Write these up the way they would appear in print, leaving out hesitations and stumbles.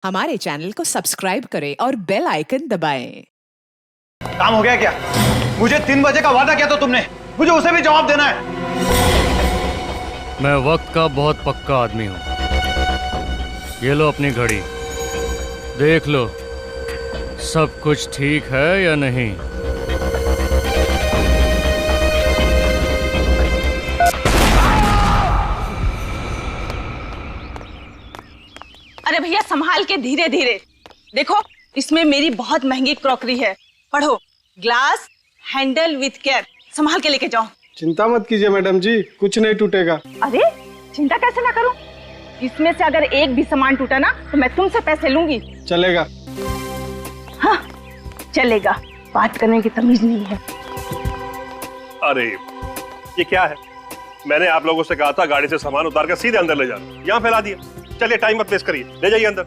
हमारे चैनल को सब्सक्राइब करें और बेल आइकन दबाएं। काम हो गया क्या? मुझे 3 बजे का वादा किया तो तुमने, मुझे उसे भी जवाब देना है। मैं वक्त का बहुत पक्का आदमी हूँ। ये लो अपनी घड़ी, देख लो सब कुछ ठीक है या नहीं। अरे भैया संभाल के, धीरे धीरे। देखो इसमें मेरी बहुत महंगी क्रॉकरी है, पढ़ो। ग्लास हैंडल विथ केयर, संभाल के लेके जाओ। चिंता मत कीजिए मैडम जी, कुछ नहीं टूटेगा। अरे चिंता कैसे ना करूं? इसमें से अगर एक भी सामान टूटा ना तो मैं तुमसे पैसे लूंगी। चलेगा। हाँ चलेगा, बात करने की तमीज नहीं है। अरे ये क्या है? मैंने आप लोगों से कहा था गाड़ी से सामान उतार कर सीधे अंदर ले जाना, यहाँ फैला दिया। चलिए टाइम मत वेस्ट करिए, ले जाइए अंदर।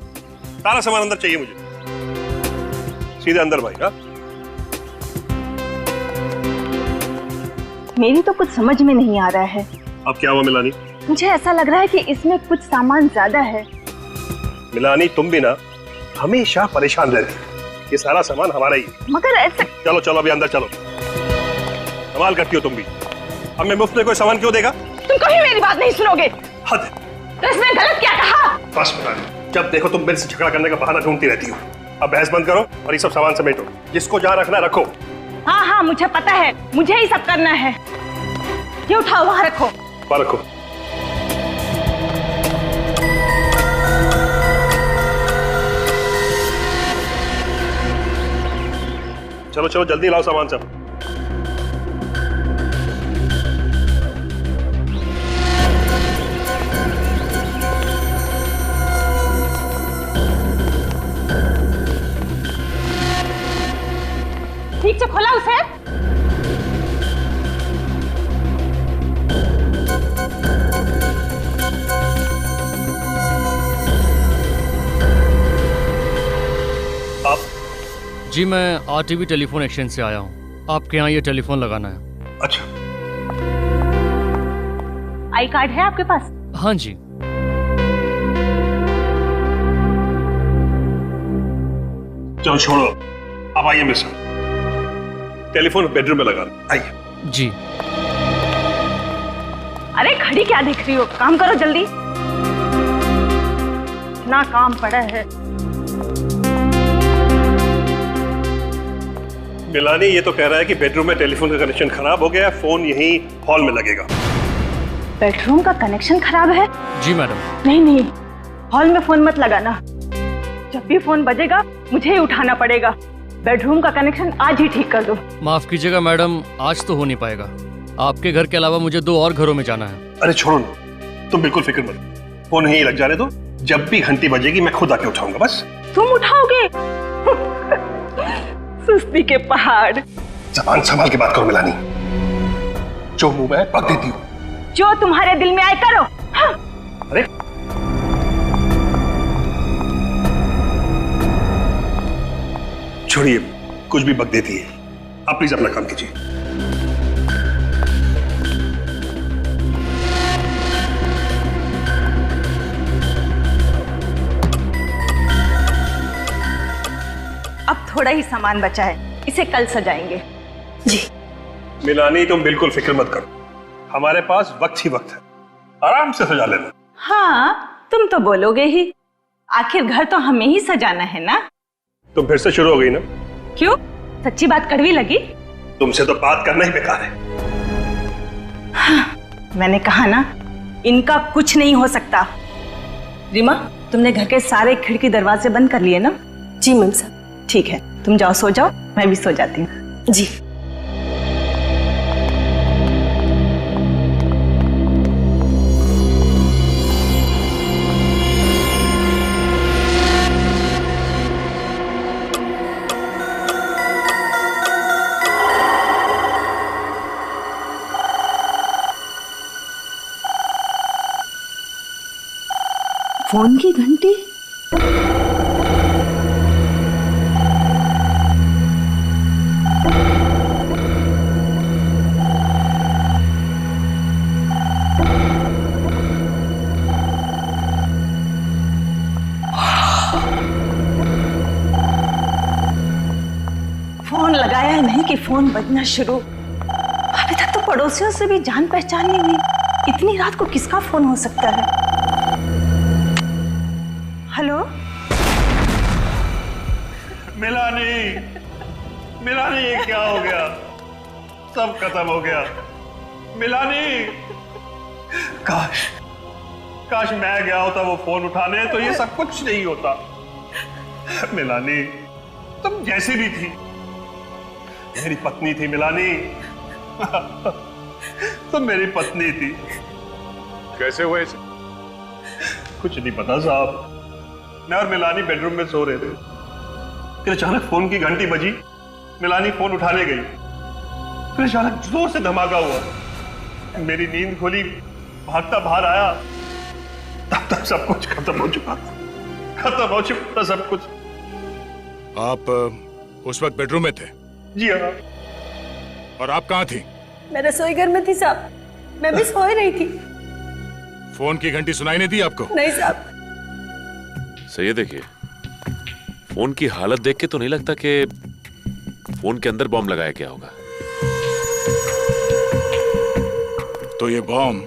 सारा सामान अंदर चाहिए मुझे, सीधे अंदर भाई। हाँ मेरी तो कुछ समझ में नहीं आ रहा है। अब क्या हुआ मिलानी? मुझे ऐसा लग रहा है कि इसमें कुछ सामान ज्यादा है। मिलानी तुम भी ना हमेशा परेशान रहती है। ये सारा सामान हमारा ही है। मगर ऐसा चलो चलो अभी अंदर चलो। कमाल करती हो तुम भी। अब मैं मुफ्त में कोई सामान क्यों देगा? तुम कभी मेरी बात नहीं सुनोगे। हद है। तो इसमें गलत क्या कहा? बस मिलानी, जब देखो तुम मेरे से झगड़ा करने का बहाना ढूंढती रहती हो। अब बहस बंद करो और ये सब सामान समेटो। जिसको जहाँ रखना रखो। हाँ हाँ मुझे पता है, मुझे ही सब करना है। ये उठाओ, वहां रखो। वहाँ रखो। चलो चलो जल्दी लाओ सामान सब। ठीक से खोला उसे। आप? जी मैं आरटीवी टेलीफोन एक्सचेंज से आया हूँ, आपके यहाँ ये टेलीफोन लगाना है। अच्छा आई कार्ड है आपके पास? हाँ जी। चलो छोड़ो, अब आइए मेरे साथ। टेलीफोन बेडरूम में लगा लो, आइए। जी। अरे घड़ी क्या देख रही हो, काम करो जल्दी। ना काम पड़ा है। मिलानी ये तो कह रहा है कि बेडरूम में टेलीफोन का कनेक्शन खराब हो गया, फोन यहीं हॉल में लगेगा। बेडरूम का कनेक्शन खराब है? जी मैडम। नहीं नहीं, हॉल में फोन मत लगाना। जब भी फोन बजेगा मुझे ही उठाना पड़ेगा। बेडरूम का कनेक्शन आज ही ठीक कर दो। माफ कीजिएगा मैडम, आज तो हो नहीं पाएगा। आपके घर के अलावा मुझे 2 और घरों में जाना है। अरे छोड़ो ना, तुम बिल्कुल फिक्र मत, फोन यहीं लग जाने दो। जब भी घंटी बजेगी मैं खुद आके उठाऊंगा। बस तुम उठाओगे? सुस्ती के पहाड़। ज़बान संभाल के बात करो मिलानी, जो मुंह में पक देती हूँ। जो तुम्हारे दिल में आए करो। हाँ। अरे छोड़िए, कुछ भी बक देती है। आप प्लीज अपना काम कीजिए। अब थोड़ा ही सामान बचा है, इसे कल सजाएंगे। जी मिलानी तुम बिल्कुल फिक्र मत करो, हमारे पास वक्त ही वक्त है, आराम से सजा लेना। हाँ तुम तो बोलोगे ही, आखिर घर तो हमें ही सजाना है ना। तुम फिर से शुरू हो गई ना? क्यों, सच्ची बात कड़वी लगी? तुमसे तो बात करना ही बेकार है। हाँ, मैंने कहा ना, इनका कुछ नहीं हो सकता। रीमा तुमने घर के सारे खिड़की दरवाजे बंद कर लिए ना? जी मैम साहब। ठीक है, तुम जाओ सो जाओ, मैं भी सो जाती हूँ। जी। फोन की घंटी। लगाया नहीं कि फोन बजना शुरू। अभी तक तो पड़ोसियों से भी जान पहचान नहीं हुई। इतनी रात को किसका फोन हो सकता है? हेलो मिलानी, मिलानी ये क्या हो गया? सब खत्म हो गया। मिलानी, काश काश मैं गया होता वो फोन उठाने तो ये सब कुछ नहीं होता। मिलानी, तुम जैसी भी थी मेरी पत्नी थी। मिलानी तुम मेरी पत्नी थी। कैसे हुए इसे? कुछ नहीं पता साहब। मैं और मिलानी बेडरूम में सो रहे थे, फिर अचानक फोन की घंटी बजी। मिलानी फोन उठाने गई, फिर अचानक जोर से धमाका हुआ। मेरी नींद खोली, भागता बाहर आया, तब तक सब कुछ खत्म हो चुका था। खत्म हो चुका था सब कुछ। आप उस वक्त बेडरूम में थे? जी हाँ। और आप कहाँ थी? मैं रसोई घर में थी साहब, मैं भी सो ही रही थी। फोन की घंटी सुनाई नहीं दी आपको? नहीं साहब। सही है, देखिए फोन की हालत देख के तो नहीं लगता कि फोन के अंदर बॉम्ब लगाया गया होगा। तो ये बॉम्ब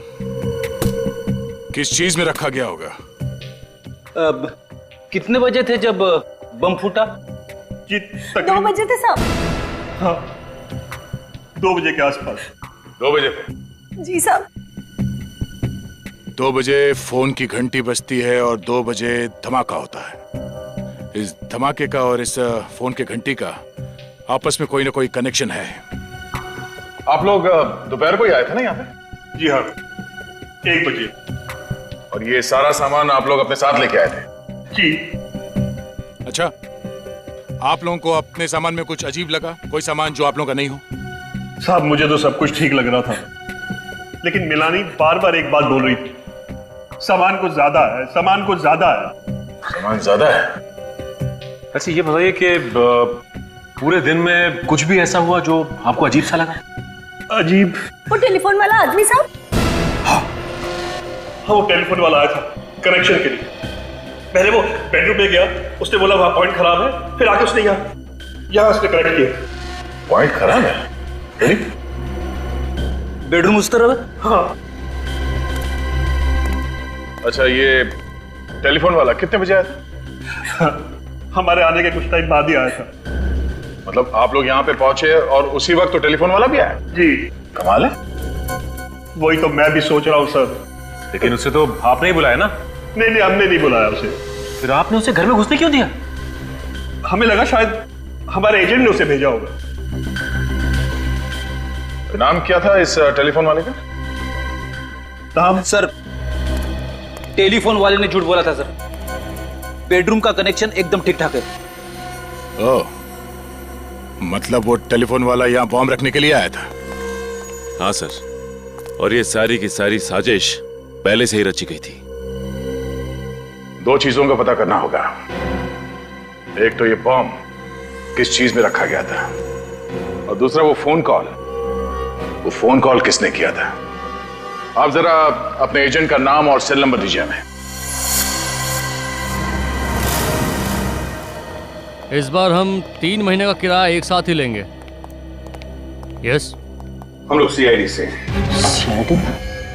किस चीज में रखा गया होगा? अब कितने बजे थे जब बम फूटा? जी 2 बजे थे साहब। हाँ, 2 बजे के आसपास। 2 बजे पे? जी साहब। 2 बजे फोन की घंटी बजती है और 2 बजे धमाका होता है। इस धमाके का और इस फोन के घंटी का आपस में कोई ना कोई कनेक्शन है। आप लोग दोपहर को ही आए थे ना यहाँ पे? जी हाँ, 1 बजे। और ये सारा सामान आप लोग अपने साथ लेके आए थे? जी। अच्छा, आप लोगों को अपने सामान में कुछ अजीब लगा? कोई सामान जो आप लोगों का नहीं हो? साहब मुझे तो सब कुछ ठीक लग रहा था, लेकिन मिलानी बार बार एक बात बोल रही थी, सामान कुछ ज्यादा है, सामान कुछ ज्यादा है। सामान ज्यादा है? अच्छा ये बताइए कि पूरे दिन में कुछ भी ऐसा हुआ जो आपको अजीब सा लगा? अजीब? वो टेलीफोन वाला आदमी साहब? हाँ, वो टेलीफोन वाला आया था कनेक्शन के लिए। पहले वो बेडरूम में गया, उसने बोला वहां पॉइंट खराब है, फिर आके उसने यहाँ उसने कनेक्ट किया। पॉइंट खराब है? बेडरूम उस तरफ है? हाँ। अच्छा, ये टेलीफोन वाला कितने बजे आया था? हमारे आने के कुछ टाइम बाद ही आया था। मतलब आप लोग यहाँ पे पहुंचे और उसी वक्त तो टेलीफोन वाला भी आया? जी। कमाल है। वही तो मैं भी सोच रहा हूँ सर। लेकिन उसे तो आपने ही बुलाया ना? नहीं, हमने नहीं बुलाया उसे। फिर आपने उसे घर में घुसने क्यों दिया? हमें लगा शायद हमारे एजेंट ने उसे भेजा होगा। नाम क्या था इस टेलीफोन वाले का? नाम? सर, टेलीफोन वाले ने झूठ बोला था सर। बेडरूम का कनेक्शन एकदम ठीक ठाक है। ओह, मतलब वो टेलीफोन वाला यहाँ बॉम्ब रखने के लिए आया था? हाँ सर, और ये सारी की सारी साजिश पहले से ही रची गई थी। 2 चीजों का पता करना होगा। एक तो ये बॉम्ब किस चीज में रखा गया था, और दूसरा वो फोन कॉल किसने किया था। आप जरा अपने एजेंट का नाम और सेल नंबर दीजिए हमें। इस बार हम 3 महीने का किराया एक साथ ही लेंगे। यस, हम लोग सीआईडी से।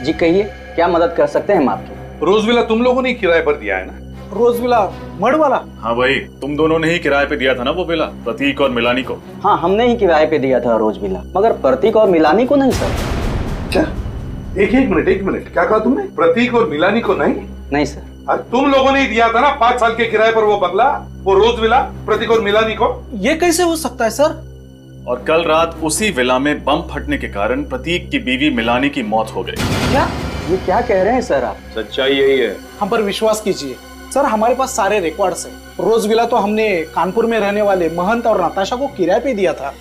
जी कहिए, क्या मदद कर सकते हैं हम आपकी? रोज विला तुम लोगों ने किराए पर दिया है ना? रोज विला मड़ वाला? हाँ भाई, तुम दोनों ने ही किराए पे दिया था ना वो विला, प्रतीक और मिलानी को। हाँ, हमने ही किराए पे दिया था रोज विला, मगर प्रतीक और मिलानी को नहीं सर। क्या? एक मिनट, क्या कहा तुमने? प्रतीक और मिलानी को नहीं? नहीं सर। तुम लोगों ने ही दिया था ना 5 साल के किराए पर वो बंगला, वो रोज विला, प्रतीक और मिलानी को। ये कैसे हो सकता है सर? और कल रात उसी विला में बम फटने के कारण प्रतीक की बीवी मिलानी की मौत हो गई। क्या? ये क्या कह रहे हैं सर आप? सच्चाई यही है। हम पर विश्वास कीजिए सर, हमारे पास सारे रिकॉर्ड्स हैं। रोज विला तो हमने कानपुर में रहने वाले महंत और नताशा को किराए पे दिया था।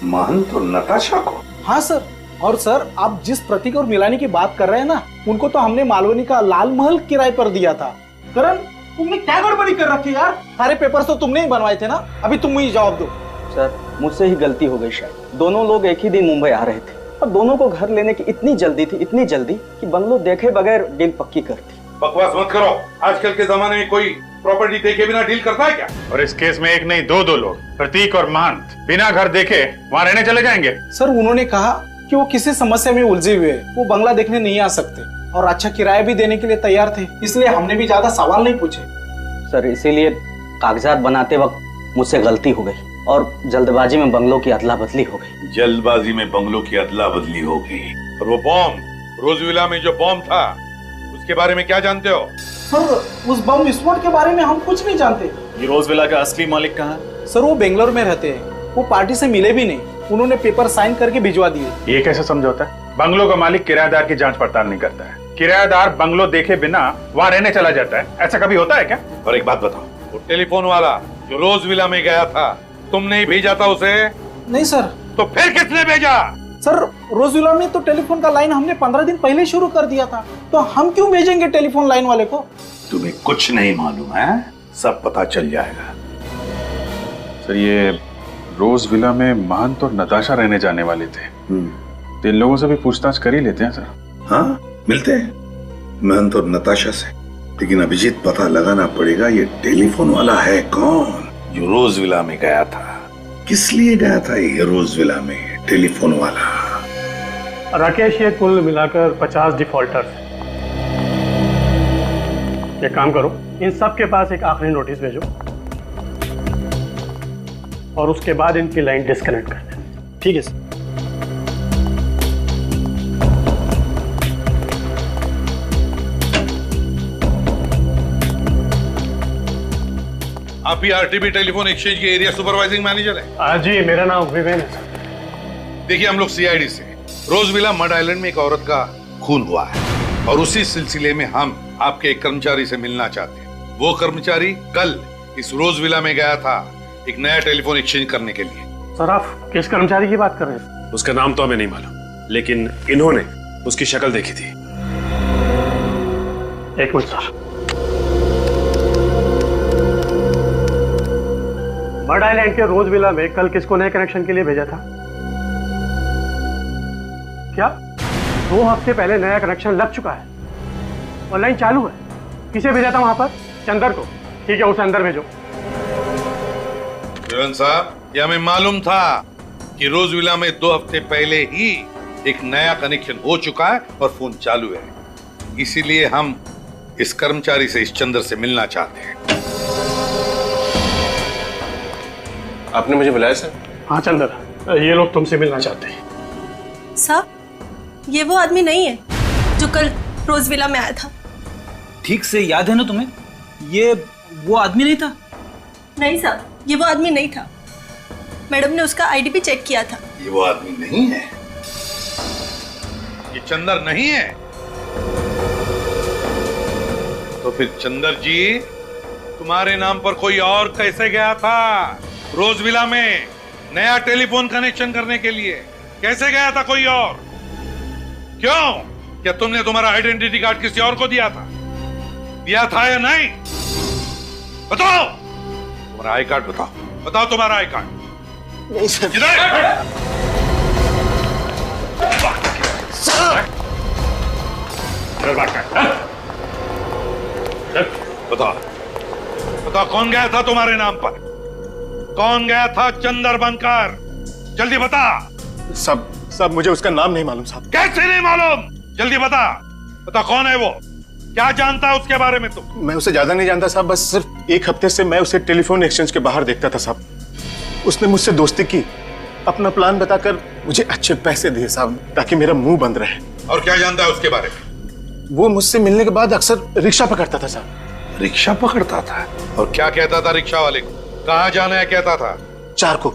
महंत और नताशा को? हाँ सर। और सर, आप जिस प्रतीक और मिलानी की बात कर रहे हैं ना, उनको तो हमने मालवनी का लाल महल किराए पर दिया था। करण, तुमने क्या गड़बड़ी कर रखी यार? सारे पेपर्स तो तुमने ही बनवाए थे ना? अभी तुम मुझे जवाब दो। सर, मुझसे ही गलती हो गई शायद। दोनों लोग एक ही दिन मुंबई आ रहे थे और दोनों को घर लेने की इतनी जल्दी थी कि बंगलो देखे बगैर डील पक्की कर दी। बकवास मत करो। आजकल के जमाने में कोई प्रॉपर्टी देखे बिना डील करता है क्या? और इस केस में एक नहीं दो लोग, प्रतीक और महंत, बिना घर देखे वहाँ रहने चले जाएंगे। सर उन्होंने कहा कि वो किसी समस्या में उलझे हुए हैं, वो बंगला देखने नहीं आ सकते और अच्छा किराया भी देने के लिए तैयार थे, इसलिए हमने भी ज्यादा सवाल नहीं पूछे। सर इसीलिए कागजात बनाते वक्त मुझसे गलती हो गई और जल्दबाजी में बंगलों की अदला बदली हो गई। जल्दबाजी में बंगलों की अदला बदली हो गई। और वो बॉम्ब, रोज विला में जो बॉम्ब था, उसके बारे में क्या जानते हो? सर उस बम विस्फोट के बारे में हम कुछ नहीं जानते। ये रोज विला का असली मालिक कहाँ है? सर वो बेंगलोर में रहते हैं, वो पार्टी से मिले भी नहीं, उन्होंने पेपर साइन करके भिजवा दिए। ये कैसे समझौता है? बंगलों का मालिक किराएदार की जांच पड़ताल नहीं करता है, किराएदार बंगलो देखे बिना वहाँ रहने चला जाता है, ऐसा कभी होता है क्या? और एक बात बताओ, वो टेलीफोन वाला जो रोज विला में गया था, तुमने ही भेजा था उसे? नहीं सर। तो फिर किसने भेजा? सर रोज विला में तो टेलीफोन का लाइन हमने 15 दिन पहले शुरू कर दिया था, तो हम क्यों भेजेंगे टेलीफोन लाइन वाले को? तुम्हें कुछ नहीं मालूम है, सब पता चल जाएगा। सर ये रोज विला में महंत और नताशा रहने जाने वाले थे, तो इन लोगों से भी पूछताछ कर ही लेते हैं सर। हाँ मिलते हैं महंत और नताशा से, लेकिन अभिजीत पता लगाना पड़ेगा ये टेलीफोन वाला है कौन जो रोज विला में गया था। किस लिए गया था ये रोज विला में टेलीफोन वाला? राकेश ये कुल मिलाकर 50 डिफॉल्टर्स। एक काम करो, इन सब के पास एक आखिरी नोटिस भेजो और उसके बाद इनकी लाइन डिस्कनेक्ट कर दें। ठीक है सर। आप ही आरटीबी टेलीफोन एक्सचेंज के एरिया सुपरवाइजिंग मैनेजर है? जी मेरा नाम विवेन है सर। देखिए हम लोग सीआईडी से, रोज विला मड आइलैंड में एक औरत का खून हुआ है और उसी सिलसिले में हम आपके एक कर्मचारी से मिलना चाहते हैं। वो कर्मचारी कल इस रोज विला में गया था एक नया टेलीफोन एक्सचेंज करने के लिए। सर आप किस कर्मचारी की बात कर रहे हैं? उसका नाम तो हमें नहीं मालूम, लेकिन इन्होंने उसकी शक्ल देखी थी। एक मिनट सर। मड आइलैंड के रोज विला में कल किसको नए कनेक्शन के लिए भेजा था? क्या 2 हफ्ते पहले नया कनेक्शन लग चुका है, ऑनलाइन चालू है? किसे भेजा था वहां पर? चंदर को। ठीक है उसे अंदर भेजो। विवेन साहब, ये हमें मालूम था कि रोज विला में 2 हफ्ते पहले ही एक नया कनेक्शन हो चुका है और फोन चालू है, इसीलिए हम इस कर्मचारी से, इस चंदर से मिलना चाहते हैं। आपने मुझे बुलाया सर? हाँ चंदर, ये लोग तुमसे मिलना चाहते हैं। साहब ये वो आदमी नहीं है जो कल रोज विला में आया था। ठीक से याद है ना तुम्हें? ये वो आदमी नहीं था? नहीं साहब, ये वो आदमी नहीं था। मैडम ने उसका आईडी भी चेक किया था। ये वो आदमी नहीं है? ये चंदर नहीं है? तो फिर चंदर जी तुम्हारे नाम पर कोई और कैसे गया था रोज विला में नया टेलीफोन कनेक्शन करने के लिए? कैसे गया था कोई और? क्यों? क्या तुमने तुम्हारा आइडेंटिटी कार्ड किसी और को दिया था? दिया था या नहीं? बताओ तुम्हारा आई कार्ड बताओ, बताओ तुम्हारा आई कार्ड। नहीं सर। बताओ बताओ कौन गया था तुम्हारे नाम पर? कौन गया था चंदर बनकर? जल्दी बता। सब मुझे उसका नाम नहीं मालूम साहब। कैसे नहीं मालूम? जल्दी बता, बता कौन है वो? क्या जानता है उसके बारे में तुम? मैं उसे ज्यादा नहीं जानता साहब, बस सिर्फ 1 हफ्ते से मैं उसे टेलीफोन एक्सचेंज के बाहर देखता था साहब। उसने मुझसे दोस्ती की, अपना प्लान बताकर मुझे अच्छे पैसे दिए साहब, ताकि मेरा मुंह बंद रहे। और क्या जानता है उसके बारे में? वो मुझसे मिलने के बाद अक्सर रिक्शा पकड़ता था साहब। रिक्शा पकड़ता था? और क्या कहता था रिक्शा वाले को? कहाँ जाना है कहता था? चारको।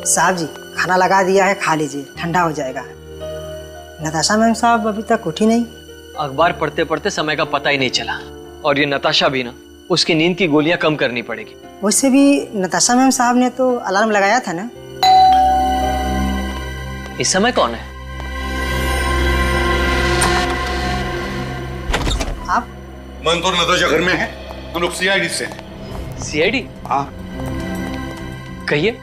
साहब जी खाना लगा दिया है, खा लीजिए, ठंडा हो जाएगा। नताशा मैम साहब अभी तक उठी नहीं। अखबार पढ़ते पढ़ते समय का पता ही नहीं चला। और ये नताशा भी ना, उसकी नींद की गोलियां कम करनी पड़ेगी। वैसे भी नताशा मैम साहब ने तो अलार्म लगाया था ना। इस समय कौन है? आप? मन तो नताशा घर में है, हम लोग सीआईडी से हैं। सीआईडी? हाँ। कहिए,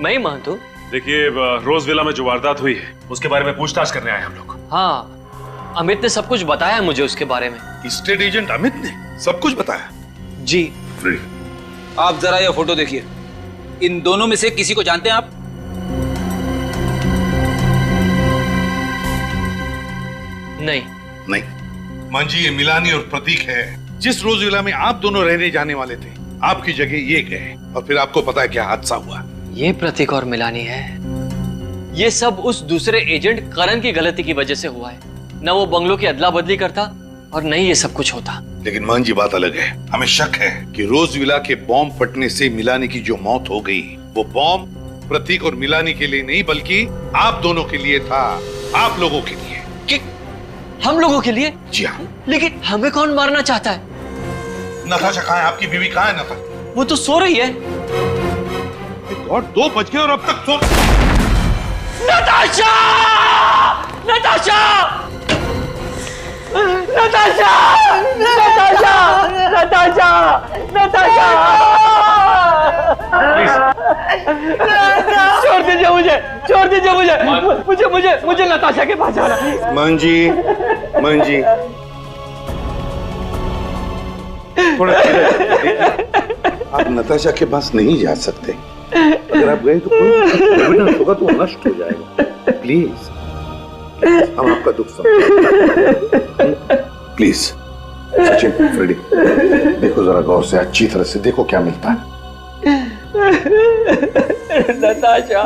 मैं ही महंत हूँ। देखिए, रोज विला में जो वारदात हुई है उसके बारे में पूछताछ करने आए हम लोग। हाँ, अमित ने सब कुछ बताया मुझे उसके बारे में। स्टेट एजेंट अमित ने सब कुछ बताया? जी। आप जरा ये फोटो देखिए, इन दोनों में से किसी को जानते हैं आप? नहीं। मांझी, ये मिलानी और प्रतीक है। जिस रोज विला में आप दोनों रहने जाने वाले थे, आपकी जगह ये गए और फिर आपको पता है क्या हादसा हुआ। ये प्रतीक और मिलानी है। ये सब उस दूसरे एजेंट करण की गलती की वजह से हुआ है। न वो बंगलों की अदला बदली करता और न ही ये सब कुछ होता। लेकिन मांझी, बात अलग है। हमें शक है कि रोज विला के बॉम्ब फटने से मिलानी की जो मौत हो गई, वो बॉम्ब प्रतीक और मिलानी के लिए नहीं बल्कि आप दोनों के लिए था। आप लोगों के लिए। हम लोगों के लिए? जी हाँ। लेकिन हमें कौन मारना चाहता है? नताशा कहाँ है? आपकी बीवी कहाँ है नताशा? वो तो सो रही है। गॉड, 2 बज गए और अब तक सो। नताशा! नताशा! नताशा! नताशा! नताशा! नताशा! छोड़ दीजिए मुझे, छोड़ दीजिए मुझे नताशा के पास जाना है। मांझी, थोड़ा आप नताशा के पास नहीं जा सकते। अगर आप गए तो कोई एविडेंस होगा तो नष्ट हो जाएगा। प्लीज, हम आपका दुख समझेंगे। प्लीज सचिन, फ्रेडी, देखो जरा गौर से, अच्छी तरह से देखो क्या मिलता है। नताशा,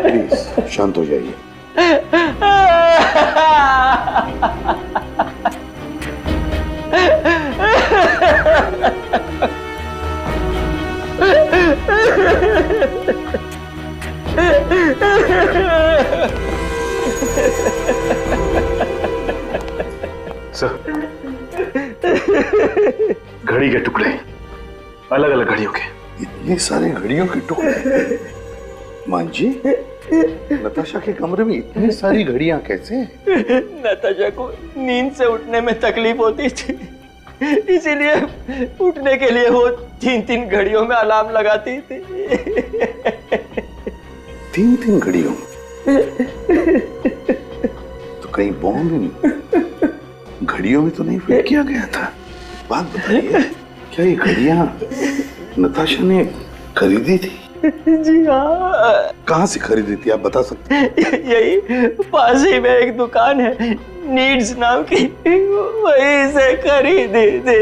प्लीज शांत हो जाइए। सर, घड़ी के टुकड़े, अलग अलग घड़ियों के। इतने सारे घड़ियों के टुकड़े? मांझी, नताशा के कमरे में इतनी सारी घड़ियां कैसे? नताशा को नींद से उठने में तकलीफ होती थी, इसीलिए उठने के लिए वो 3-3 घड़ियों में अलार्म लगाती थी। 3-3 घड़ियों? तो कहीं बॉम्ब ही नहीं, घड़ियों में तो नहीं फिट किया गया था। बात बताइए, क्या ये घड़ियां नताशा ने खरीदी थी? जी हाँ। कहाँ से खरीदी थी, आप बता सकते हैं? यही पास ही में एक दुकान है, नीड्स नाम की, वहीं से खरीदी थी।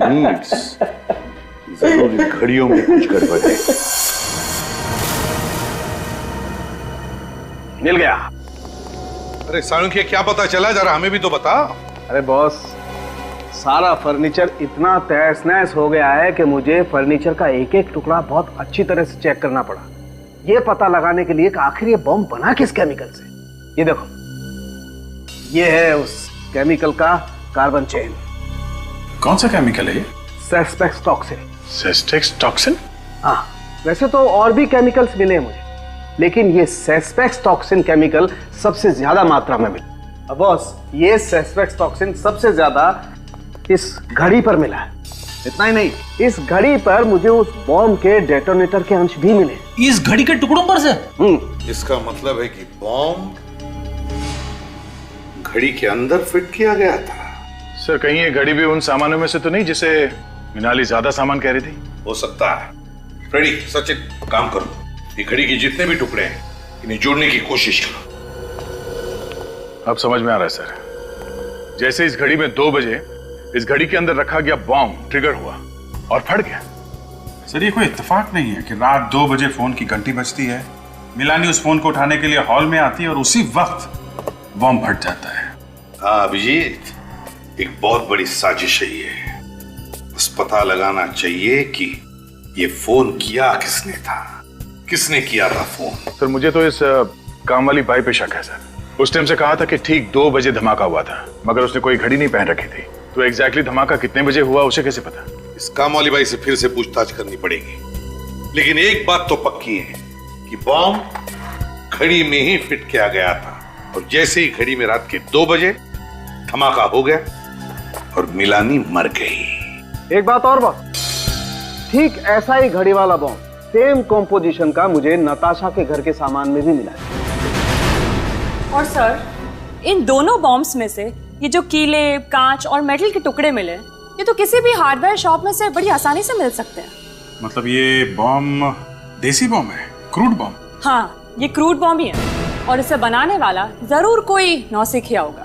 नीड्स? जरूर घड़ियों में कुछ गड़बड़ है। मिल गया। अरे साणुख्य, क्या पता चला, जरा हमें भी तो बता। अरे बॉस, सारा फर्नीचर इतना तहस नहस हो गया है कि मुझे फर्नीचर का एक एक टुकड़ा बहुत अच्छी तरह से चेक करना पड़ा, ये पता लगाने के लिए कि आखिर ये बम बना किस केमिकल से। ये देखो, ये है उस केमिकल का कार्बन चेन। कौन सा केमिकल है ये? सेस्पेक्स टॉक्सिन। सेस्पेक्स टॉक्सिन? हाँ, वैसे तो और भी केमिकल्स मिले हैं मुझे, लेकिन ये सेस्पेक्स टॉक्सिन केमिकल सबसे ज्यादा मात्रा में मिला। अब बॉस, ये सेस्पेक्स टॉक्सिन सबसे ज्यादा इस घड़ी पर मिला है। इतना ही नहीं, इस घड़ी पर मुझे उस बॉम्ब के डेटोनेटर के अंश भी मिले। इस घड़ी के टुकड़ों पर से? इसका मतलब है कि बॉम्ब घड़ी के अंदर फिट किया गया था। सर, कहीं ये घड़ी भी उन सामानों में से तो नहीं जिसे मिनाली ज्यादा सामान कह रही थी? हो सकता है। फ्रेडी, सचिन, काम करो, ये घड़ी के जितने भी टुकड़े हैं इन्हें जोड़ने की कोशिश करो। अब समझ में आ रहा है सर। जैसे इस घड़ी में 2 बजे इस घड़ी के अंदर रखा गया बॉम्ब ट्रिगर हुआ और फट गया। सर, ये कोई इत्तेफाक नहीं है कि रात 2 बजे फोन की घंटी बजती है, मिलानी उस फोन को उठाने के लिए हॉल में आती है और उसी वक्त बॉम्ब फट जाता है। हाँ अभिजीत, एक बहुत बड़ी साजिश है ये। बस पता लगाना चाहिए कि ये फोन किया किसने था, किसने किया था फोन। सर, मुझे तो इस काम वाली बाई पे शक है सर। उस टाइम से कहा था कि ठीक 2 बजे धमाका हुआ था, मगर उसने कोई घड़ी नहीं पहन रखी थी, तो एग्जैक्टली धमाका कितने बजे हुआ उसे कैसे पता? इस काम वाली बाई से फिर से पूछताछ करनी पड़ेगी। लेकिन एक बात तो पक्की है कि बॉम्ब घड़ी में ही फिट किया गया था और जैसे ही घड़ी में रात के 2 बजे धमाका हो गया और मिलानी मर गई। एक बात और बॉस, ठीक ऐसा ही घड़ी वाला बॉम्ब सेम कॉम्पोजिशन का मुझे नताशा के घर के सामान में भी मिला है। और सर, इन दोनों बॉम्ब्स में से ये जो कीले, कांच और मेटल के टुकड़े मिले, ये तो किसी भी हार्डवेयर शॉप में से बड़ी आसानी से मिल सकते हैं। मतलब ये बॉम्ब देसी बॉम्ब है, क्रूड बॉम्ब? हाँ, ये क्रूड बॉम्ब ही है और इसे बनाने वाला जरूर कोई नौसिखिया होगा,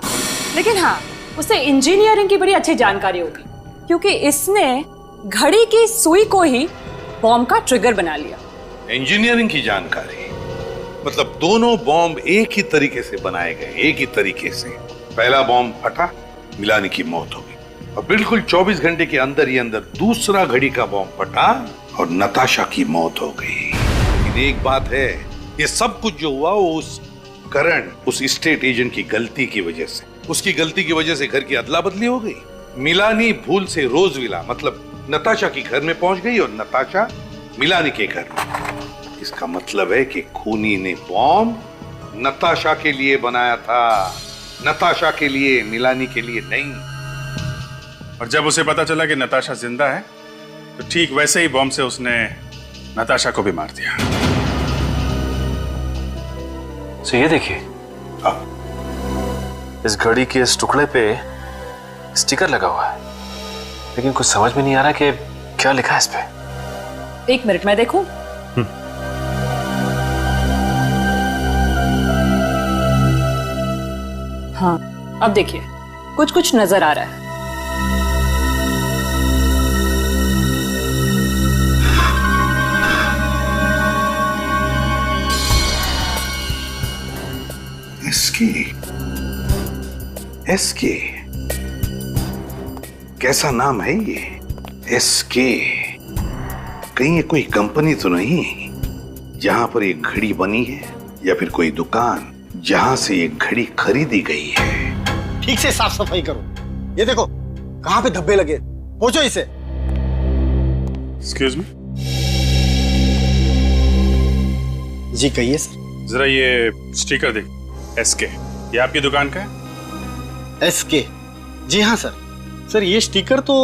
लेकिन हाँ, उसे इंजीनियरिंग की बड़ी अच्छी जानकारी होगी, क्योंकि इसने घड़ी की सुई को ही बॉम्ब का ट्रिगर बना लिया। इंजीनियरिंग की जानकारी मतलब दोनों बॉम्ब एक ही तरीके से बनाए गए, एक ही तरीके से। पहला बॉम्ब फटा, मिलानी की मौत हो गई और बिल्कुल 24 घंटे के अंदर ही अंदर दूसरा घड़ी का बॉम्ब फटा और नताशा की मौत हो गई। लेकिन एक बात है, ये सब कुछ जो हुआ वो उस करण, उस स्टेट एजेंट की गलती की वजह से, उसकी गलती की वजह से घर की अदला बदली हो गई। मिलानी भूल से रोजविला मतलब नताशा के घर में पहुंच गई और नताशा मिलानी के घर में। इसका मतलब है कि खूनी ने बॉम्ब नताशा के लिए बनाया था, नताशा के लिए, मिलानी के लिए नहीं। और जब उसे पता चला कि नताशा जिंदा है तो ठीक वैसे ही बॉम्ब से उसने नताशा को भी मार दिया। तो ये देखिए, इस घड़ी के इस टुकड़े पे स्टिकर लगा हुआ है, लेकिन कुछ समझ में नहीं आ रहा कि क्या लिखा है इस पे। 1 मिनट में देखूं। हाँ, अब देखिए, कुछ कुछ नजर आ रहा है। एसके कैसा नाम है ये? एसके कहीं ये कोई कंपनी तो नहीं जहां पर ये घड़ी बनी है, या फिर कोई दुकान जहां से ये घड़ी खरीदी गई है? ठीक से साफ सफाई करो। ये देखो कहां पे धब्बे लगे, पोंछो इसे। एक्सक्यूज मी, जी कहिए सर। जरा ये स्टिकर देख, एसके, ये आपकी दुकान का है? एसके, जी हाँ सर। सर ये स्टिकर तो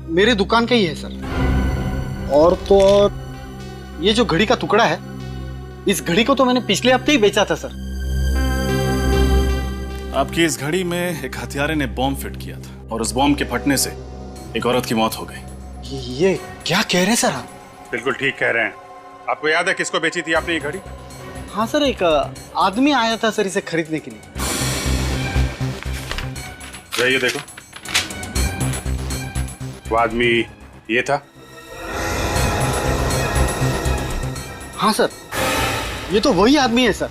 मेरे दुकान का ही है सर। और तो और ये जो घड़ी का टुकड़ा है, इस घड़ी को तो मैंने पिछले हफ्ते ही बेचा था सर। आपकी इस घड़ी में एक हथियारे ने बॉम्ब फिट किया था और उस बॉम्ब के फटने से एक औरत की मौत हो गई। ये क्या कह रहे हैं सर आप? बिल्कुल ठीक कह रहे हैं। आपको याद है किसको बेची थी आपने ये घड़ी? हाँ सर, एक आदमी आया था सर इसे खरीदने के लिए। ये देखो, वो आदमी ये था। हाँ सर, ये तो वही आदमी है सर।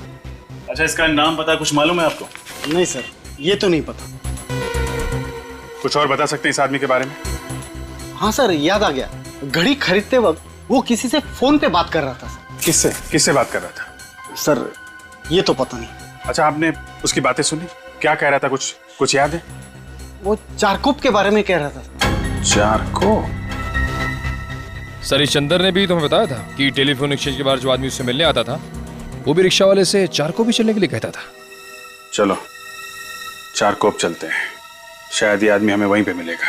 अच्छा, इसका नाम पता कुछ मालूम है आपको? नहीं सर, ये तो नहीं पता। कुछ और बता सकते हैं इस आदमी के बारे में? हाँ सर, याद आ गया। घड़ी खरीदते वक्त वो किसी से फोन पे बात कर रहा था सर। किससे बात कर रहा था सर? ये तो पता नहीं। अच्छा, आपने उसकी बातें सुनी? क्या कह रहा था, कुछ याद है? वो चारकोप के बारे में कह रहा था। चारकोप? सर, इस चंदर ने भी तुम्हें बताया था कि टेलीफोन एक्सचेंज के बाहर जो आदमी उससे मिलने आता था, वो भी रिक्शा वाले से चारकोप भी चलने के लिए कहता था। चलो चारकोप चलते हैं, शायद ये आदमी हमें वहीं पे मिलेगा।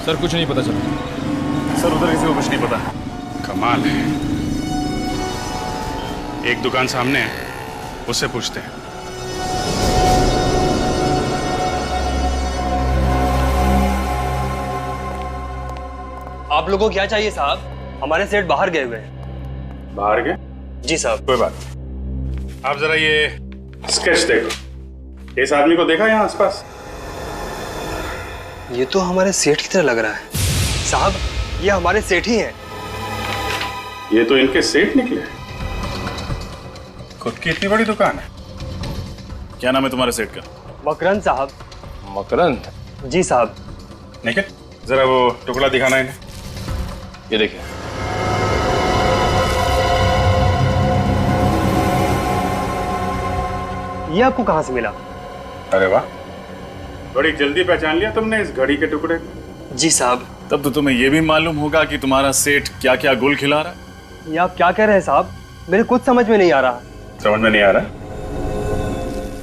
सर, कुछ नहीं पता चला। सर, उधर किसी को कुछ नहीं पता। कमाल है। एक दुकान सामने है, उससे पूछते हैं। आप लोगों को क्या चाहिए साहब? हमारे सेठ बाहर गए हुए हैं। बाहर गए? जी साहब। कोई बात नहीं। आप जरा ये स्केच देखो। इस आदमी को देखा यहाँ आसपास? ये तो हमारे सेठ की तरह लग रहा है साहब। ये हमारे सेठ ही हैं। ये तो इनके सेठ निकले। खुद की इतनी बड़ी दुकान है। क्या नाम है तुम्हारे सेठ का? मकरंद साहब। मकरंद? जी साहब। निखिल, जरा वो टुकड़ा दिखाना इन्हें। ये देखिए। ये आपको कहाँ से मिला? अरे वाह, बड़ी जल्दी पहचान लिया तुमने इस घड़ी के टुकड़े को। जी साहब। तब तो तुम्हें यह भी मालूम होगा कि तुम्हारा सेठ क्या क्या गुल खिला रहा है। ये आप क्या कह रहे हैं साहब? मेरे कुछ समझ में नहीं आ रहा। समझ में नहीं आ रहा?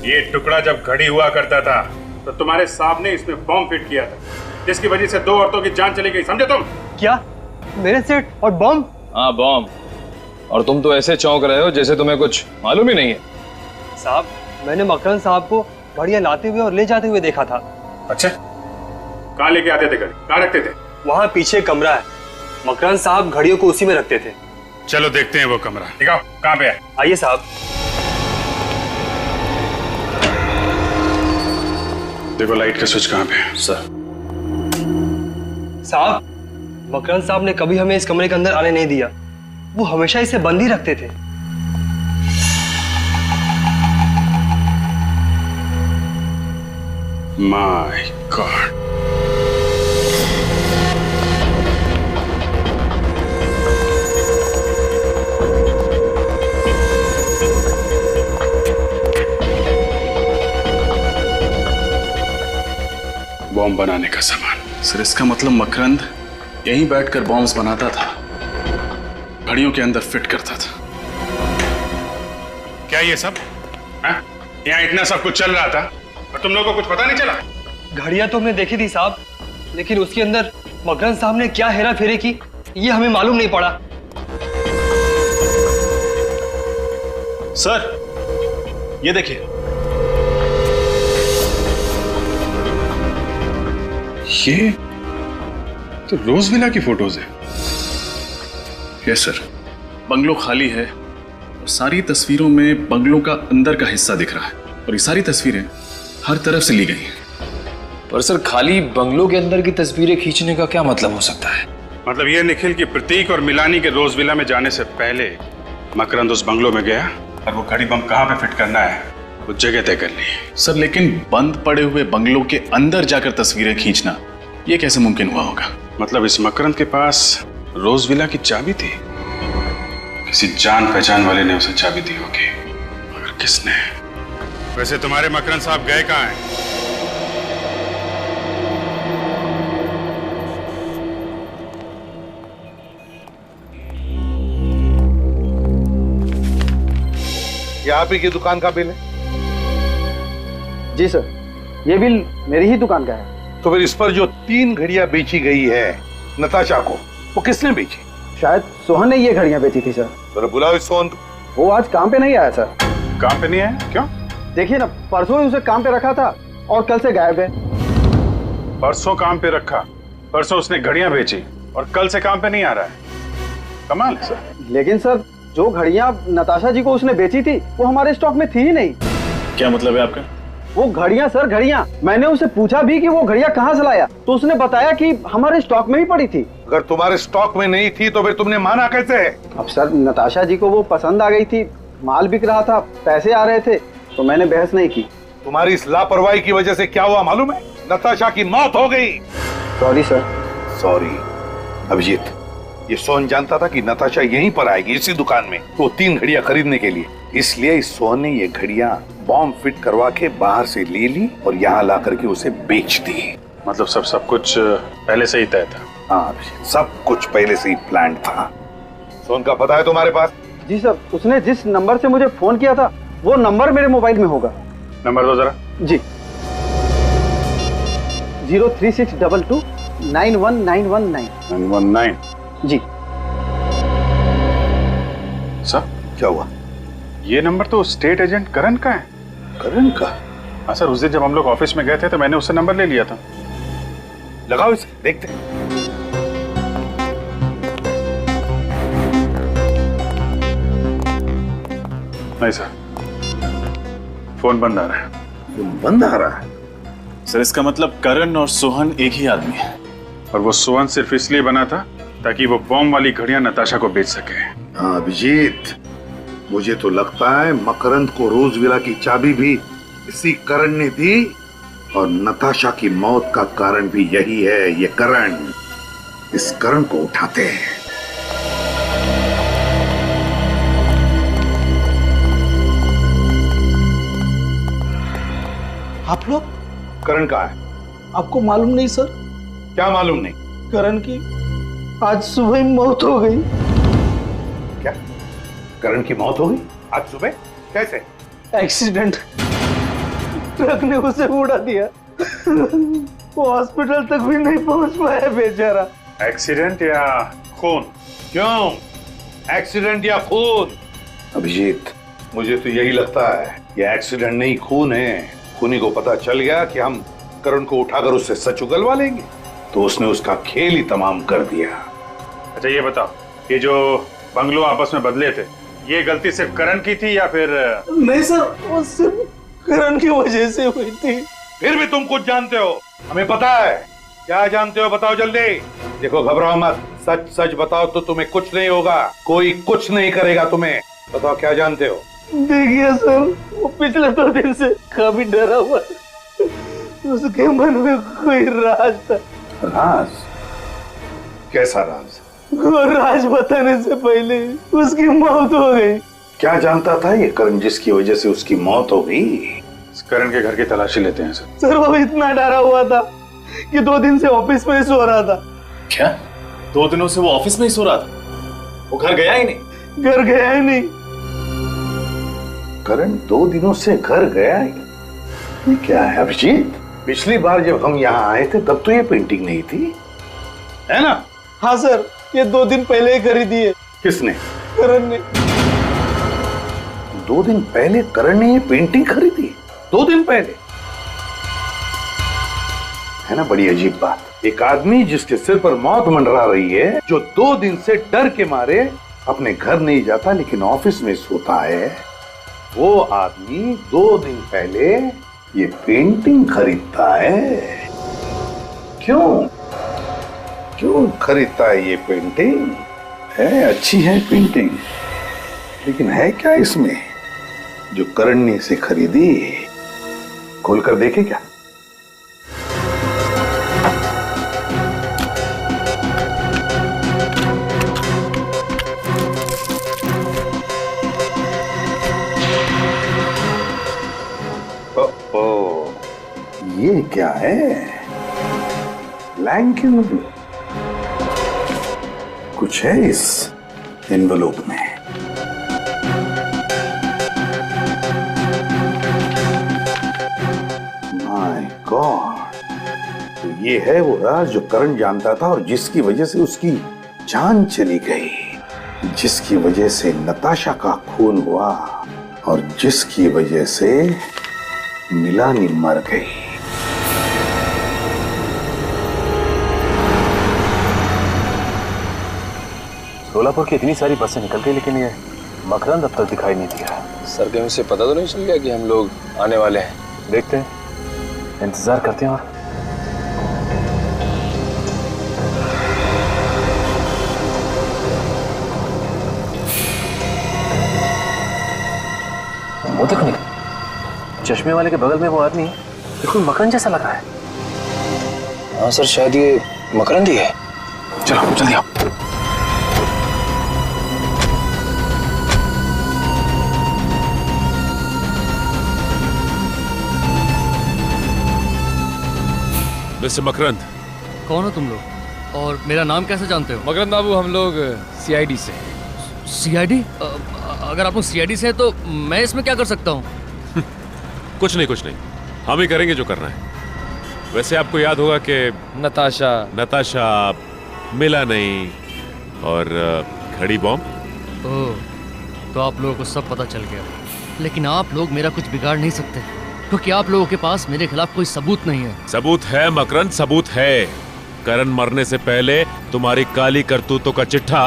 ये टुकड़ा जब घड़ी हुआ करता था तो तुम्हारे साहब ने इसमें बॉम्ब फिट किया था, जिसकी वजह से 2 औरतों की जान चली गई, समझे तुम? क्या? मेरे सेठ और बॉम्ब? हाँ, बॉम्ब। और तुम तो ऐसे चौंक रहे हो जैसे तुम्हें कुछ मालूम ही नहीं है। साहब, मैंने मकरंद साहब को घड़ियां लाते हुए और ले जाते हुए देखा था। अच्छा, कहाँ लेके आते थे घड़ी? कहाँ रखते थे? वहाँ पीछे कमरा है, मकरंद साहब घड़ियों को उसी में रखते थे। चलो देखते हैं वो कमरा। दिखाओ, कहाँ पे है? आइए साहब। देखो लाइट का स्विच कहाँ पे है? सर। साहब, मकरंद साहब ने कभी हमें इस कमरे के अंदर आने नहीं दिया। वो हमेशा इसे बंद ही रखते थे। My God. बॉम्ब बनाने का सामान। सर, इसका मतलब मकरंद यहीं बैठकर बॉम्ब्स बनाता था, घड़ियों के अंदर फिट करता था। क्या ये सब? यहाँ इतना सब कुछ चल रहा था और तुम लोगों को कुछ पता नहीं चला? घड़ियां तो हमने देखी थी साहब, लेकिन उसके अंदर मकरंद साहब ने क्या हेरा फेरी की ये हमें मालूम नहीं पड़ा। सर, ये देखिए, ये तो रोज विला की फोटोज है। यस सर, बंगलो खाली है और सारी तस्वीरों में बंगलों का अंदर का हिस्सा दिख रहा है और ये सारी तस्वीरें हर तरफ से ली गई हैं। पर सर, खाली बंगलों के अंदर की तस्वीरें खींचने का क्या मतलब हो सकता है? मतलब ये निखिल की प्रतीक और मिलानी के रोज विला में जाने से पहले मकरंद उस बंगलो में गया और वो घड़ी बम कहाँ पे फिट करना है वो जगह तय कर ली। सर, लेकिन बंद पड़े हुए बंगलों के अंदर जाकर तस्वीरें खींचना ये कैसे मुमकिन हुआ होगा? मतलब इस मकरंद के पास रोज विला की चाबी थी, किसी जान पहचान वाले ने उसे चाबी दी होगी, मगर किसने? वैसे तुम्हारे मकरंद साहब गए कहाँ हैं? ये आप ही की दुकान का बिल है? जी सर, ये बिल मेरी ही दुकान का है। तो फिर इस पर जो 3 घड़ियां बेची गई है नताशा को, वो किसने बेची? शायद सोहन ने ये घड़ियां बेची थी सर। तो बुलाओ इस सोहन को। वो आज काम पे नहीं आया सर। काम पे नहीं आया? क्यों? देखिए ना, परसों ही उसे काम पे रखा था और कल से गायब है। परसों काम पे रखा, परसों उसने घड़ियां बेची और कल से काम पे नहीं आ रहा है? कमाल है सर। लेकिन सर, जो घड़ियां नताशा जी को उसने बेची थी वो हमारे स्टॉक में थी ही नहीं। क्या मतलब है आपका? वो घड़ियां सर, घड़ियां। मैंने उसे पूछा भी कि वो घड़ियां कहाँ से लाया, तो उसने बताया कि हमारे स्टॉक में ही पड़ी थी। अगर तुम्हारे स्टॉक में नहीं थी तो फिर तुमने माना कैसे? अब सर, नताशा जी को वो पसंद आ गई थी, माल बिक रहा था, पैसे आ रहे थे, तो मैंने बहस नहीं की। तुम्हारी इस लापरवाही की वजह से क्या हुआ मालूम है? नताशा की मौत हो गई। Sorry sir. सॉरी अभिजीत, ये सोहन जानता था कि नताशा यहीं पर आएगी, इसी दुकान में, तो 3 घड़ियां खरीदने के लिए। इसलिए इस सोहन ने ये घड़ियां बॉम्ब फिट करवा के बाहर से ले ली और यहाँ ला करके उसे बेच दी। मतलब सब कुछ पहले से ही तय था? हाँ, सब कुछ पहले से ही प्लान था। सोहन का पता है तुम्हारे पास? जी सर, उसने जिस नंबर से मुझे फोन किया था वो नंबर मेरे मोबाइल में होगा। नंबर दो जरा। जी, 03622 91919 919। जी सर, क्या हुआ? ये नंबर तो स्टेट एजेंट करण का है। करण का? हाँ सर, उस दिन जब हम लोग ऑफिस में गए थे तो मैंने उससे नंबर ले लिया था। लगाओ इसे, देखते। नहीं सर, फोन बंद आ रहा है। फोन बंद आ रहा है? सर, इसका मतलब करण और सोहन एक ही आदमी है और वो सोहन सिर्फ इसलिए बना था ताकि वो बॉम्ब वाली घड़ियां नताशा को बेच सके। हाँ अभिजीत, मुझे तो लगता है मकरंद को रोज विला की चाबी भी इसी करण ने दी और नताशा की मौत का कारण भी यही है। ये करण, इस करण को उठाते हैं। आप लोग? करण कहाँ है? आपको मालूम नहीं सर? क्या मालूम नहीं? करण की आज सुबह मौत हो गई। क्या? करण की मौत हो गई आज सुबह? कैसे? एक्सीडेंट, ट्रक ने उसे उड़ा दिया। वो हॉस्पिटल तक भी नहीं पहुंच पाया बेचारा। एक्सीडेंट या खून? क्यों एक्सीडेंट या खून? अभिजीत, मुझे तो यही लगता है ये एक्सीडेंट नहीं खून है। खूनी को पता चल गया कि हम करण को उठाकर उससे सच उगलवा लेंगे, तो उसने उसका खेल ही तमाम कर दिया। अच्छा ये बताओ, ये जो बंगलो आपस में बदले थे, ये गलती सिर्फ करण की थी या फिर? नहीं सर, वो सिर्फ करण की वजह से हुई थी। फिर भी तुम कुछ जानते हो, हमें पता है। क्या जानते हो बताओ जल्दी। देखो घबराओ मत, सच सच बताओ तो तुम्हें कुछ नहीं होगा, कोई कुछ नहीं करेगा तुम्हें। बताओ क्या जानते हो। देखिए सर, वो पिछले 2 दिन से काफी डरा हुआ था। उसके मन में कोई राज था। राज? कैसा राज? वो राज बताने से पहले उसकी मौत हो गई। क्या जानता था ये करण जिसकी वजह से उसकी मौत हो गई? करण के घर की तलाशी लेते हैं सर। सर वो इतना डरा हुआ था कि 2 दिन से ऑफिस में ही सो रहा था। क्या? 2 दिनों से वो ऑफिस में ही सो रहा था? वो घर गया ही नहीं? घर गया ही नहीं। करण 2 दिनों से घर गया ही? ये क्या है अभिजीत? पिछली बार जब हम यहाँ आए थे तब तो ये पेंटिंग नहीं थी, है ना? हाँ सर, ये 2 दिन पहले ही खरीदी है। किसने? करण ने। 2 दिन पहले करण ने ये पेंटिंग खरीदी? 2 दिन पहले? है ना बड़ी अजीब बात। एक आदमी जिसके सिर पर मौत मंडरा रही है, जो 2 दिन से डर के मारे अपने घर नहीं जाता लेकिन ऑफिस में सोता है, वो आदमी 2 दिन पहले ये पेंटिंग खरीदता है। क्यों क्यों खरीदता है ये पेंटिंग? है अच्छी है पेंटिंग, लेकिन है क्या इसमें जो करण ने इसे खरीदी? खोलकर देखे क्या? ये क्या है? Blank envelope. कुछ है इस एनवेलप में। माय गॉड, तो ये है वो राज जो करण जानता था और जिसकी वजह से उसकी जान चली गई, जिसकी वजह से नताशा का खून हुआ और जिसकी वजह से मिलानी मर गई। सोलापुर की इतनी सारी बसें निकल गई, लेकिन ये मकरंद अब तक दिखाई नहीं दिया। सर कहीं उसे पता तो नहीं चल गया कि हम लोग आने वाले हैं? देखते हैं, इंतजार करते हैं। और वो देखो नहीं, चश्मे वाले के बगल में वो आदमी बिल्कुल मकरंद जैसा लग रहा है। हाँ सर, शायद ये मकरंद ही है। चलो जल्दी आओ। मिस्टर मकरंद। कौन हो तुम लोग और मेरा नाम कैसे जानते हो? मकरंद बाबू, हम लोग सीआईडी से। सीआईडी? अगर आप लोग सीआईडी से हैं तो मैं इसमें क्या कर सकता हूँ? कुछ नहीं, हम ही करेंगे जो करना है। वैसे आपको याद होगा कि नताशा मिला नहीं और घड़ी बॉम्ब। ओह, तो आप लोगों को सब पता चल गया। लेकिन आप लोग मेरा कुछ बिगाड़ नहीं सकते क्योंकि आप लोगों के पास मेरे खिलाफ कोई सबूत नहीं है। सबूत है मकरंद, सबूत है। करण मरने से पहले तुम्हारी काली करतूतों का चिट्ठा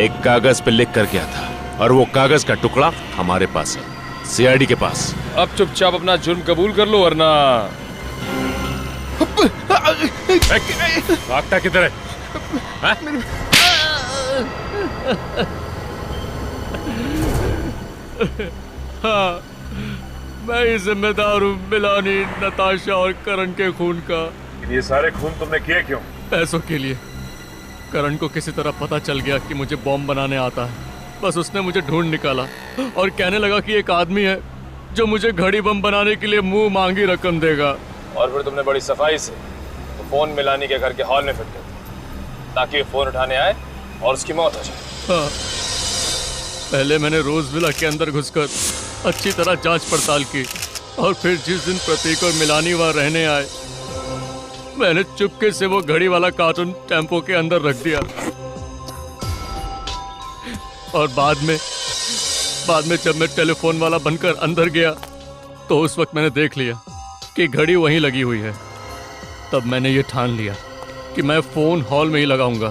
एक कागज पे लिख कर गया था और वो कागज का टुकड़ा हमारे पास है, सीआईडी के पास। अब चुपचाप अपना जुर्म कबूल कर लो वरना। भागता किधर है? हाँ, मैं ही जिम्मेदार हूँ मिलानी, नताशा और करण के खून का। ये सारे खून तुमने किए क्यों? पैसों के लिए। करण को किसी तरह पता चल गया कि मुझे बॉम्ब बनाने आता है। बस उसने मुझे ढूंढ निकाला और कहने लगा कि एक आदमी है जो मुझे घड़ी बम बनाने के लिए मुंह मांगी रकम देगा। और फिर तुमने बड़ी सफाई से तो फोन मिलानी के घर के हॉल में फिट कर दिया ताकि वो फोन उठाने आए और उसकी मौत हो जाए। हाँ। पहले मैंने रोज विला के अंदर घुसकर अच्छी तरह जांच पड़ताल की और फिर जिस दिन प्रतीक और मिलानी वहां रहने आए, मैंने चुपके से वो घड़ी वाला कार्टून टेम्पो के अंदर रख दिया। और बाद में जब मैं टेलीफोन वाला बनकर अंदर गया तो उस वक्त मैंने देख लिया कि घड़ी वहीं लगी हुई है। तब मैंने ये ठान लिया कि मैं फोन हॉल में ही लगाऊंगा।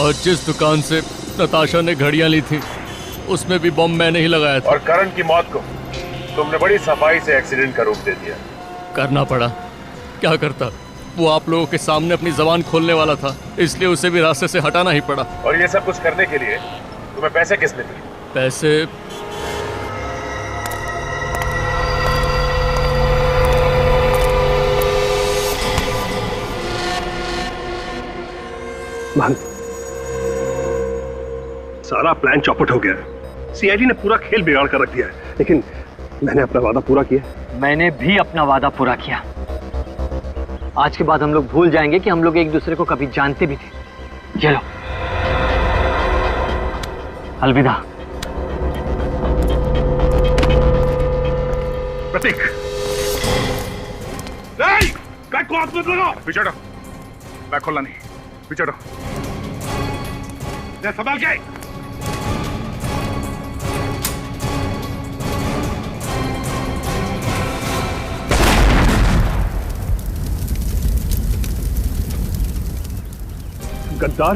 और जिस दुकान से नताशा ने घड़ियां ली थी उसमें भी बम मैंने ही लगाया था। और करण की मौत को तुमने बड़ी सफाई से एक्सीडेंट का रूप दे दिया। करना पड़ा, क्या करता। वो आप लोगों के सामने अपनी जबान खोलने वाला था, इसलिए उसे भी रास्ते से हटाना ही पड़ा। और ये सब कुछ करने के लिए तुम्हें पैसे किसने दिए? पैसे सारा प्लान चौपट हो गया है। सीआईडी ने पूरा खेल बिगाड़ कर रख दिया है। लेकिन मैंने अपना वादा पूरा किया। मैंने भी अपना वादा पूरा किया। आज के बाद हम लोग भूल जाएंगे कि हम लोग एक दूसरे को कभी जानते भी थे। चलो, अलविदा। प्रतीक, बैग को हाथ मत लगाओ। पीछे हटो। बैग खोलना नहीं, पीछे हटो। संभाल के। गद्दार,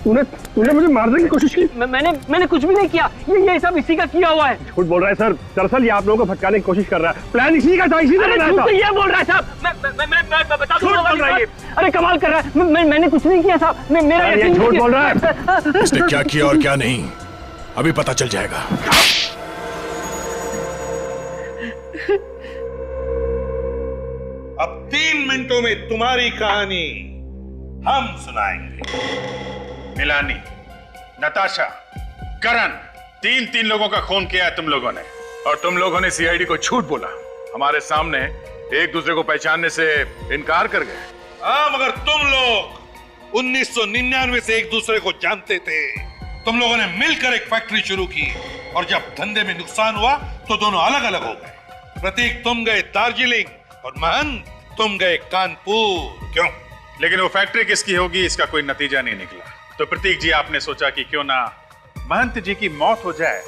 तूने मुझे मारने की कोशिश की। मैंने कुछ भी नहीं किया। ये सब इसी का किया हुआ है। झूठ बोल रहा है सर। दरअसल ये आप लोगों को भटकाने की कोशिश कर रहा है। प्लान इसी का था, इसी ने बनाया था। ये बोल रहा है साहब। मैं बता दूं। झूठ बोल रहा है ये। अरे कमाल कर रहा है। मैंने कुछ नहीं किया साहब। मेरा ये झूठ बोल रहा है। इसने क्या किया और क्या नहीं अभी पता चल जाएगा। अब 3 मिनटों में तुम्हारी कहानी हम सुनाएंगे। मिलानी, नताशा, करण, तीन लोगों का खून किया है तुम लोगों ने। और तुम लोगों ने सीआईडी को झूठ बोला। हमारे सामने एक दूसरे को पहचानने से इनकार कर गए। हाँ, मगर तुम लोग 1999 से एक दूसरे को जानते थे। तुम लोगों ने मिलकर एक फैक्ट्री शुरू की और जब धंधे में नुकसान हुआ तो दोनों अलग अलग हो गए। प्रतीक तुम गए दार्जिलिंग और महंत तुम गए कानपुर। क्यों? लेकिन वो फैक्ट्री किसकी होगी इसका कोई नतीजा नहीं निकला। तो प्रतीक जी, आपने सोचा कि क्यों ना महंत जी की मौत हो जाए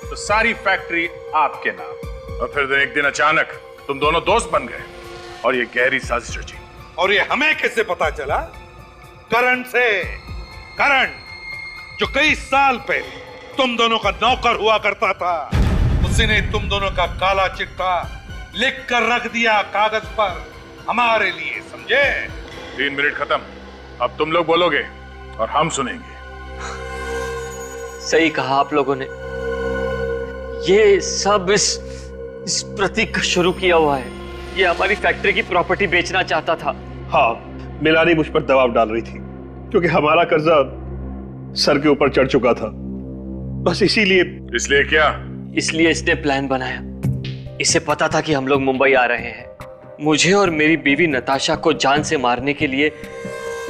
तो सारी फैक्ट्री आपके नाम। और फिर एक दिन अचानक तुम दोनों दोस्त बन गए और ये गहरी साजिश रची। और ये हमें कैसे पता चला? करण से। करण जो कई साल पहले तुम दोनों का नौकर हुआ करता था, उसी ने तुम दोनों का काला चिट्ठा लिख कर रख दिया कागज पर हमारे लिए, समझे? 3 मिनट खत्म। अब तुम लोग बोलोगे और हम सुनेंगे। सही कहा आप लोगों ने। ये सब इस प्रतीक का शुरू किया हुआ है। ये हमारी फैक्ट्री की प्रॉपर्टी बेचना चाहता था। हाँ, मिलानी मुझ पर दबाव डाल रही थी क्योंकि हमारा कर्जा सर के ऊपर चढ़ चुका था। बस इसीलिए। इसलिए क्या? इसलिए इसने प्लान बनाया। इसे पता था कि हम लोग मुंबई आ रहे हैं। मुझे और मेरी बीवी नताशा को जान से मारने के लिए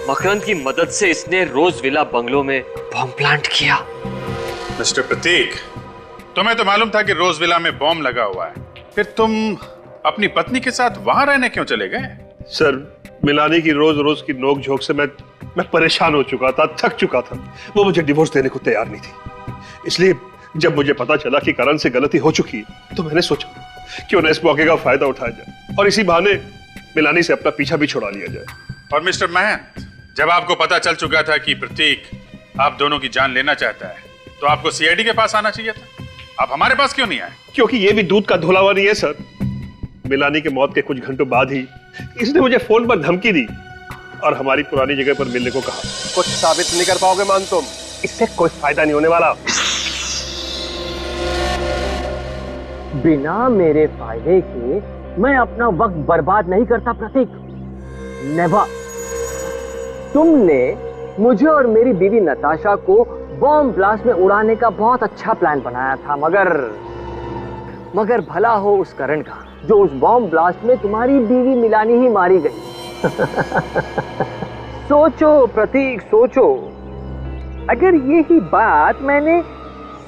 मकरंद की मदद से इसने रोज विला बंगलो में बॉम्ब प्लांट किया। मिस्टर प्रतीक, तुम्हें तो मालूम था कि रोज विला में बॉम्ब लगा हुआ है, फिर तुम अपनी पत्नी के साथ वहां रहने क्यों चले गए? सर, मिलानी की रोज रोज की नोक झोंक से मैं परेशान हो चुका था, थक चुका था। वो मुझे डिवोर्स देने को तैयार नहीं थी। इसलिए जब मुझे पता चला कि करण से गलती हो चुकी है तो मैंने सोचा क्यों ना इस मौके का फायदा उठाया जाए और इसी बहाने मिलानी से अपना पीछा भी छुड़ा लिया जाए। और मिस्टर महंत, जब आपको पता चल चुका था कि प्रतीक आप दोनों की जान लेना चाहता है तो आपको सीआईडी के पास आना चाहिए था। आप हमारे पास क्यों नहीं आए? क्योंकि ये भी दूध का धुलावा नहीं है सर। मिलानी के मौत के कुछ घंटों बाद ही इसने मुझे फोन पर धमकी दी और हमारी पुरानी जगह पर मिलने को कहा। कुछ साबित नहीं कर पाओगे मान तुम। इससे कोई फायदा नहीं होने वाला। बिना मेरे फायदे के मैं अपना वक्त बर्बाद नहीं करता प्रतीक, नेवर। तुमने मुझे और मेरी बीवी नताशा को बॉम्ब ब्लास्ट में उड़ाने का बहुत अच्छा प्लान बनाया था, मगर भला हो उस करण का जो उस बॉम्ब ब्लास्ट में तुम्हारी बीवी मिलानी ही मारी गई। सोचो प्रतीक, सोचो, अगर यही बात मैंने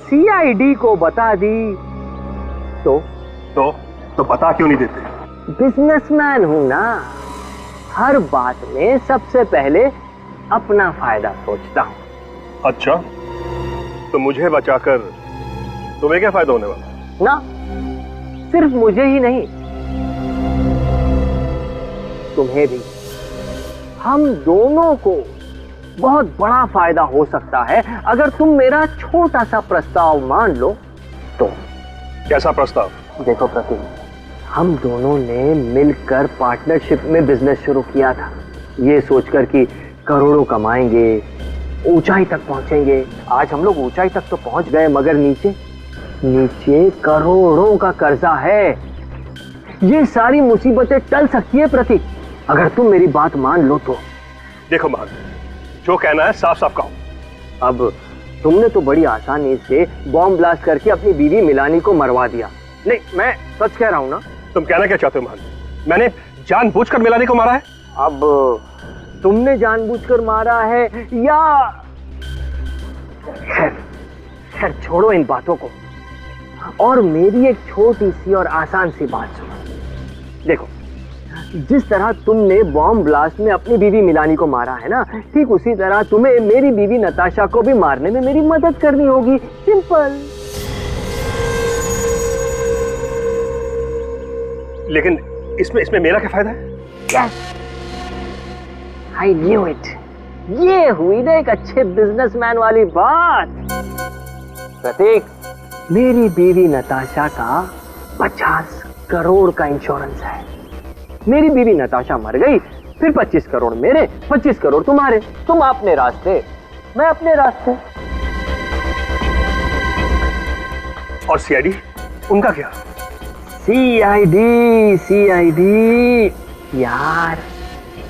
सीआईडी को बता दी तो बता क्यों नहीं देते? बिजनेसमैन हूं ना, हर बात में सबसे पहले अपना फायदा सोचता हूं। अच्छा, तो मुझे बचाकर तुम्हें क्या फायदा होने वाला? ना सिर्फ मुझे ही नहीं, तुम्हें भी। हम दोनों को बहुत बड़ा फायदा हो सकता है अगर तुम मेरा छोटा सा प्रस्ताव मान लो तो। कैसा प्रस्ताव? देखो प्रतीक, हम दोनों ने मिलकर पार्टनरशिप में बिजनेस शुरू किया था, ये सोचकर कि करोड़ों कमाएंगे, ऊंचाई तक पहुंचेंगे। आज हम लोग ऊंचाई तक तो पहुंच गए, मगर नीचे करोड़ों का कर्जा है। ये सारी मुसीबतें टल सकती है प्रतीक, अगर तुम मेरी बात मान लो तो। देखो मान, जो कहना है साफ साफ कहो। अब तुमने तो बड़ी आसानी से बॉम्ब ब्लास्ट करके अपनी बीवी मिलानी को मरवा दिया। नहीं, मैं सच कह रहा हूं ना। तुम कहना क्या चाहते हो मान? मैंने जानबूझकर मिलानी को मारा है? अब तुमने जानबूझकर मारा है या खैर छोड़ो इन बातों को, और मेरी एक छोटी सी और आसान सी बात सुनो। देखो, जिस तरह तुमने बॉम्ब ब्लास्ट में अपनी बीवी मिलानी को मारा है ना, ठीक उसी तरह तुम्हें मेरी बीवी नताशा को भी मारने में मेरी मदद करनी होगी। सिंपल। लेकिन इसमें मेरा क्या फायदा है? Yes, I knew it. ये हुई ना एक अच्छे बिजनेसमैन वाली बात। प्रतीक, मेरी बीवी नताशा का 50 करोड़ का इंश्योरेंस है। मेरी बीवी नताशा मर गई, फिर 25 करोड़ मेरे, 25 करोड़ तुम्हारे। तुम अपने रास्ते, मैं अपने रास्ते। और सीआईडी, उनका क्या? सीआईडी यार,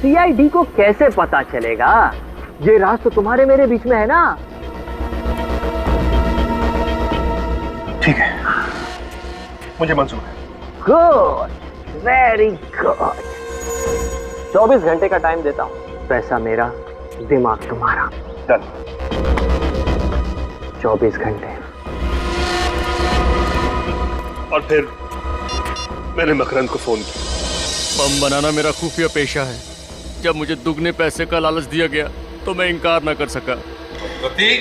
सीआईडी को कैसे पता चलेगा? ये राज तो तुम्हारे मेरे बीच में है ना। ठीक है, मुझे मंजूर है। Good, very good. 24 घंटे का टाइम देता हूं, पैसा मेरा, दिमाग तुम्हारा। डन। 24 घंटे। और फिर मैंने मकरंद को फोन किया। बम बनाना मेरा खुफिया पेशा है। जब मुझे दुगने पैसे का लालच दिया गया तो मैं इनकार न कर सका। प्रतीक,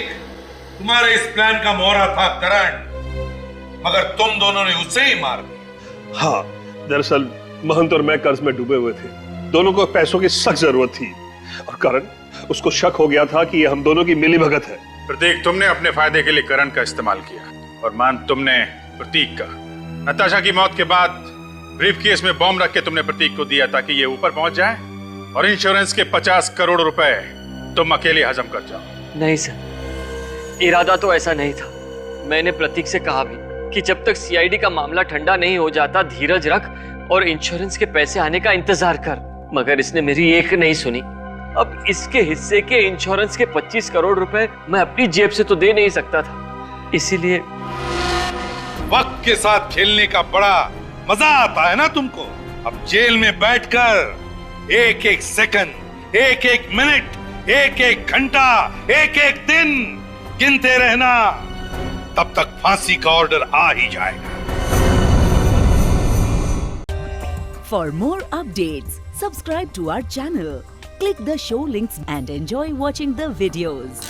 तुम्हारे इस प्लान का मोहरा था करण, मगर तुम दोनों ने उसे ही मार दिया। हाँ, दरअसल महंत और मैं कर्ज में डूबे हुए थे। दोनों को पैसों की सख्त जरूरत थी और करण, उसको शक हो गया था कि ये हम दोनों की मिलीभगत है। प्रतीक, तुमने अपने फायदे के लिए करण का इस्तेमाल किया और मान तुमने प्रतीक का। नताशा की मौत के बाद ब्रीफकेस में बॉम्ब रख के तुमने प्रतीक को दिया ताकि ये ऊपर पहुंच जाए और इंश्योरेंस के 50 करोड़ रुपए तुम अकेले हजम कर जाओ। नहीं सर, इरादा तो ऐसा नहीं था। मैंने प्रतीक से कहा भी कि जब तक सीआईडी का मामला ठंडा नहीं हो जाता धीरज रख और इंश्योरेंस के पैसे आने का इंतजार कर, मगर इसने मेरी एक नहीं सुनी। अब इसके हिस्से के इंश्योरेंस के 25 करोड़ रुपए मैं अपनी जेब से तो दे नहीं सकता था, इसीलिए। वक्त के साथ खेलने का बड़ा मजा आता है ना तुमको। अब जेल में बैठकर एक एक सेकंड, एक एक मिनट, एक एक घंटा, एक एक दिन गिनते रहना, तब तक फांसी का ऑर्डर आ ही जाएगा। For more updates, subscribe to our channel, click the show links and enjoy watching the videos.